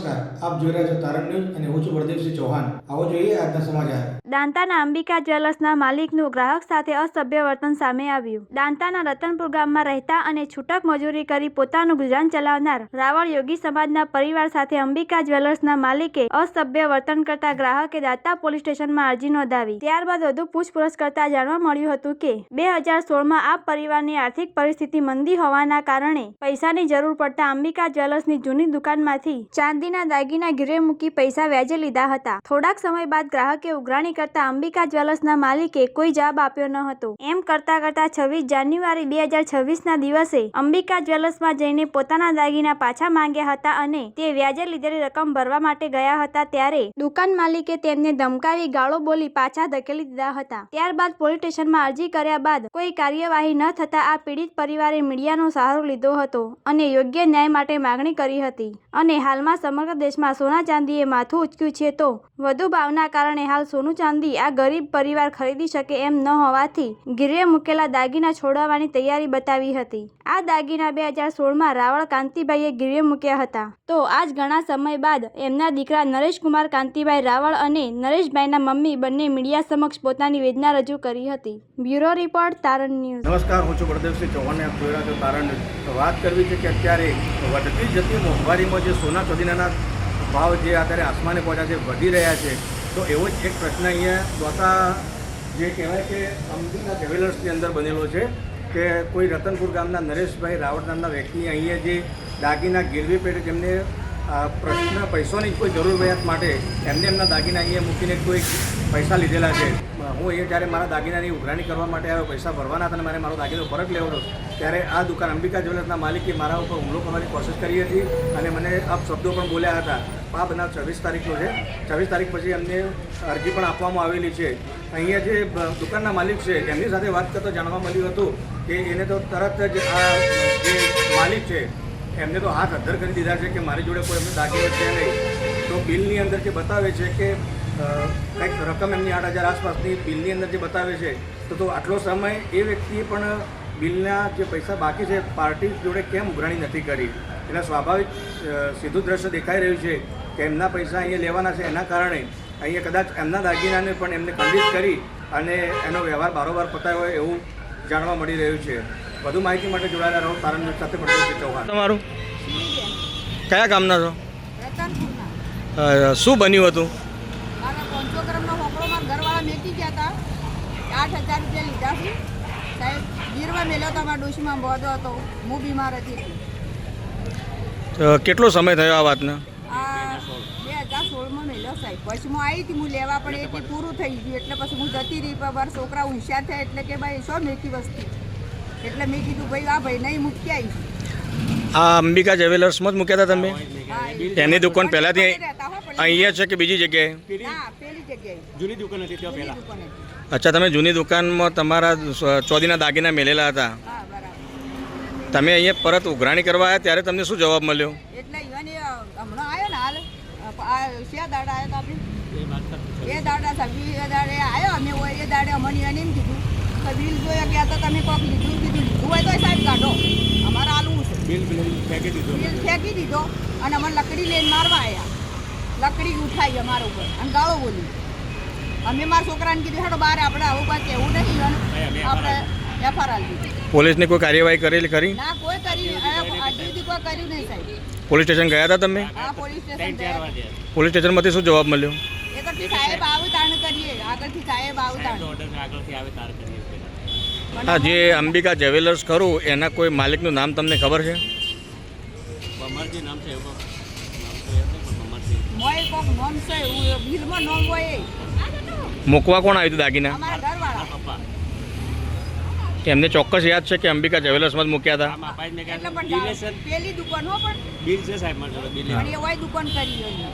નમસ્કાર, આપ જોઈ રહ્યા છો તારણ ન્યૂઝ અને હું છું બળદેવસિંહ ચૌહાણ। આવો જોઈએ આજના સમાચાર। દાંતાના અંબિકા જ્વેલર્સના માલિકનું ગ્રાહક સાથે અસભ્ય વર્તન સામે આવ્યું। દાંતાના રતનપુર ગામમાં રહેતા અને છૂટક મજૂરી કરી પોતાનું ગુજરાન ચલાવનાર રાવળ યોગી સમાજના પરિવાર સાથે અંબિકા જ્વેલર્સના માલિકે અસભ્ય વર્તન કરતા ગ્રાહકે દાંતા પોલીસ સ્ટેશનમાં અરજી નોંધાવી। ત્યારબાદ વધુ પૂછપરછ કરતા જાણવા મળ્યું હતું કે 2016માં આ પરિવારની આર્થિક પરિસ્થિતિ મંદી હોવાના કારણે પૈસાની જરૂર પડતા અંબિકા જ્વેલર્સની જૂની દુકાનમાંથી ચાંદીના દાગીના ગીરવે મૂકી પૈસા વ્યાજે લીધા હતા। થોડાક સમય બાદ ગ્રાહકે ઉઘરાણી કરતા અંબિકા જ્વેલર્સના માલિકે કોઈ જવાબ આપ્યો ન હતો। એમ કરતા 26 જાન્યુઆરી 2026ના દિવસે અંબિકા જ્વેલર્સમાં જઈને પોતાના દાગીના પાછા માંગ્યા હતા અને તે વ્યાજે લીધેલી રકમ ભરવા માટે ગયા હતા ત્યારે દુકાન માલિકે તેમને ધમકાવી ગાળો બોલી પાછા ધકેલી દીધા હતા। ત્યારબાદ પોલીસ સ્ટેશનમાં અરજી કર્યા બાદ કોઈ કાર્યવાહી ન થતા આ પીડિત પરિવારે મીડિયાનો સહારો લીધો હતો અને યોગ્ય ન્યાય માટે માગણી કરી હતી અને હાલમાં સમગ્ર દેશમાં સોના ચાંદીએ માથું ઉંચક્યું છે તો વધુ ભાવના કારણે હાલ સોનું ચાંદી આ ગરીબ પરિવાર ખરીદી શકે એમ ન હોવાથી ગીરવે મૂકેલા દાગીના છોડાવવાની તૈયારી બતાવી હતી। આ દાગીના 2016માં રાવળ કાંતિભાઈએ ગીરવે મૂક્યા હતા તો આજ ઘણા સમય બાદ એમના દીકરા નરેશકુમાર કાંતિભાઈ રાવળ અને નરેશભાઈના મમ્મી બંને મીડિયા સમક્ષ પોતાની વેદના રજૂ કરી હતી। બ્યુરો રિપોર્ટ તારણ ન્યૂઝ। નમસ્કાર, હું છું બળદેવસિંહ ચૌહાણ, આપ જોઈ રહ્યા છો તારણ ન્યૂઝ। તો વાત કરવી છે કે અત્યારે વધતી જતી મોંઘવારીમાં જે સોના ચાંદીના ભાવ જે અત્યારે આસમાને પહોંચ્યા છે, વધી રહ્યા છે, તો એવો જ એક પ્રશ્ન અહીંયા દોતા જે કહેવાય કે અંબિકા જ્વેલર્સની અંદર બનેલો છે કે કોઈ રતનપુર ગામના નરેશભાઈ રાવળ નામના વ્યક્તિ અહીંયા જે દાગીના ગીરવી પેટે જેમને પ્રશ્ન પૈસાની કોઈ જરૂરિયાત માટે એમના દાગીના અહીંયા મૂકીને કોઈ પૈસા લીધેલા છે। હું અહીંયા જ્યારે મારા દાગીનાની ઉઘરાણી કરવા માટે આવ્યો, પૈસા ભરવાના હતા અને મારે મારો દાગીનો પરત લેવો હતો, ત્યારે આ દુકાન અંબિકા જ્વેલર્સના માલિકે મારા ઉપર હુમલો કરવાની કોશિશ કરી હતી અને મને અપશબ્દો પણ બોલ્યા હતા। આ બનાવ 26 તારીખનો છે। 26 તારીખ પછી અમને અરજી પણ આપવામાં આવેલી છે। અહીંયા જે દુકાનના માલિક છે એમની સાથે વાત કરતા જાણવા મળ્યું હતું કે એને તો તરત જ આ જે માલિક છે એમને તો હાથ અદ્ધર કરી દીધા છે કે મારી જોડે કોઈ એમને દાગીનો છે નહીં। તો બિલની અંદર જે બતાવે છે કે કંઈક રકમ એમની 8,000 આસપાસની બિલની અંદર જે બતાવે છે તો આટલો સમય એ વ્યક્તિએ પણ બિલના જે પૈસા બાકી છે પાર્ટી જોડે કેમ ઉઘરાણી નથી કરી? એટલે સ્વાભાવિક સીધું દ્રશ્ય દેખાઈ રહ્યું છે કે એમના પૈસા અહીંયા લેવાના છે, એના કારણે અહીંયા કદાચ એમના દાગીનાને પણ એમને ખંડિત કરી અને એનો વ્યવહાર બારોબાર પતાવ્યો હોય એવું જાણવા મળી રહ્યું છે। વધુ માહિતી માટે જોડાયેલા રહો તારણ ન્યૂઝ સાથે બળદેવસિંહ ચૌહાણ। તમારું કયા ગામના છો? રતનપુરના। શું બન્યું હતું? મારા 500 ગ્રામનો હોકળો મારા ઘરવાળા મેકી ગયા હતા, 8,000 રૂપિયા લીધા છે સાહેબ। ગીરવા મેલ્યો તો મારા ડોશીમાં બોધો હતો, હું બીમાર હતી। કેટલો સમય થયો આ વાતને? આ 2016માં મેલ્યો સાહેબ। પછી હું આવી હતી, હું લેવા પણ એ પૂરું થઈ ગયું એટલે પછી હું જતી રહી। પણ મારા છોકરા હોશિયાર થયા એટલે કે ભાઈ શું મેકી વસ્તુ, એટલે મેં કીધું ભાઈ આ ભાઈ નહીં મૂકી આવી। આ અંબિકા જ્વેલર્સમાં જ મૂક્યા હતા તમે? એની દુકાન પહેલાંથી અહીંયા છે કે બીજી જગ્યાએ? હા, પેલી જગ્યાએ જૂની દુકાન હતી ત્યાં પહેલાં? અચ્છા, તમે જૂની દુકાનમાં તમારા ચોદીના દાગીના મેલેલા હતા? હા, બરાબર। તમે અહીંયા પરત ઉઘરાણી કરવા આવ્યા ત્યારે તમને શું જવાબ મળ્યો? એટલે ઈવન હમણાં આવ્યો ને હાલ શિયા દાડા આવ્યા હતા આપણે, એ દાડા સાહેબ એ દાડે આવ્યો અમે હોય એ દાડે અમને એને એમ કીધું કે બિલ જોયા ગયા તો તમે કોઈક લીધું હોય તો સાહેબ કાઢો, અમારે આલવું છે। બિલ ફેંકી દીધો અને અમે લકડી લઈને મારવા આવ્યા, લકડી ઉઠાઈ અમારા ઉપર અને ગાળો બોલી। અમે મારા છોકરાને કીધું હેડો બહાર આપણે આવું પાસે એવું નહીં, આપણે એફઆર આપી દીધી। પોલીસને કોઈ કાર્યવાહી કરેલી ખરી? ના, કોઈ કરી હજુ સુધી કોઈ કર્યું નહીં સાહેબ। પોલીસ સ્ટેશન ગયા હતા તમે? હા, પોલીસ સ્ટેશન ગયા। પોલીસ સ્ટેશનમાંથી શું જવાબ મળ્યો? આગળથી સાહેબ આવું તાણ કરીએ, આગળથી સાહેબ આવું તાણ। હા, જે અંબિકા જ્વેલર્સ ખરું એના કોઈ માલિકનું નામ તમને ખબર છે? મોય કોક નોમ છે, બિલમાં નોમ હોય એ મૂકવા કોણ આવ્યું હતું દાગીના? અમારા ઘરવાળા। એમને ચોક્કસ યાદ છે કે અંબિકા જ્વેલર્સમાં જ મૂક્યા હતા? એટલે પણ પેલી દુકાન હો, પણ બિલ છે સાહેબ મારી જોડે, બિલ એ હોય દુકાન કરી હોય।